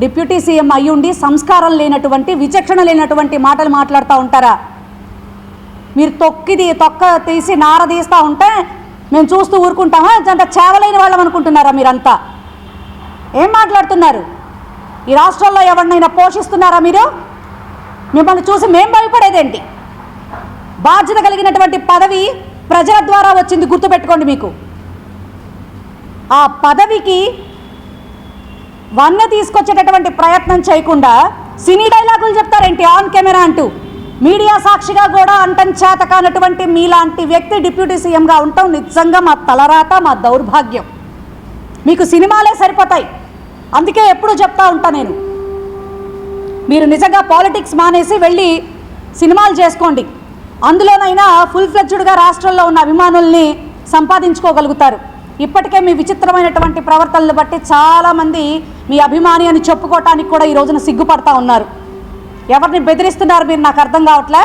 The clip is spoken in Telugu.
డిప్యూటీ సీఎం అయ్యుండి సంస్కారం లేనటువంటి విచక్షణ లేనటువంటి మాటలు మాట్లాడుతూ ఉంటారా? మీరు తొక్క తీసి నార తీస్తూ ఉంటే మేము చూస్తూ ఊరుకుంటామా? అంత చేవలేని వాళ్ళం అనుకుంటున్నారా మీరంతా? ఏం మాట్లాడుతున్నారు? ఈ రాష్ట్రంలో ఎవరినైనా పోషిస్తున్నారా మీరు? మిమ్మల్ని చూసి మేము భయపడేదేంటి? బాధ్యత కలిగినటువంటి పదవి ప్రజల ద్వారా వచ్చింది, గుర్తుపెట్టుకోండి. మీకు ఆ పదవికి వన్నె తీసుకొచ్చేటటువంటి ప్రయత్నం చేయకుండా సినీ డైలాగులు చెప్తారేంటి ఆన్ కెమెరా అంటూ? మీడియా సాక్షిగా కూడా అంటం చేత కానటువంటి మీలాంటి వ్యక్తి డిప్యూటీ సీఎంగా ఉంటాం నిజంగా మా తలరాత, మా దౌర్భాగ్యం. మీకు సినిమాలే సరిపోతాయి. అందుకే ఎప్పుడు చెప్తా ఉంటా నేను, మీరు నిజంగా పాలిటిక్స్ మానేసి వెళ్ళి సినిమాలు చేసుకోండి. అందులోనైనా ఫుల్ ఫ్లెడ్జ్డ్గా రాష్ట్రంలో ఉన్న అభిమానుల్ని సంపాదించుకోగలుగుతారు. ఇప్పటికే మీ విచిత్రమైనటువంటి ప్రవర్తనలు బట్టి చాలామంది మీ అభిమాని అని చెప్పుకోవటానికి కూడా ఈ రోజున సిగ్గుపడతా ఉన్నారు. ఎవరిని బెదిరిస్తున్నారు మీరు? నాకు అర్థం కావట్లే.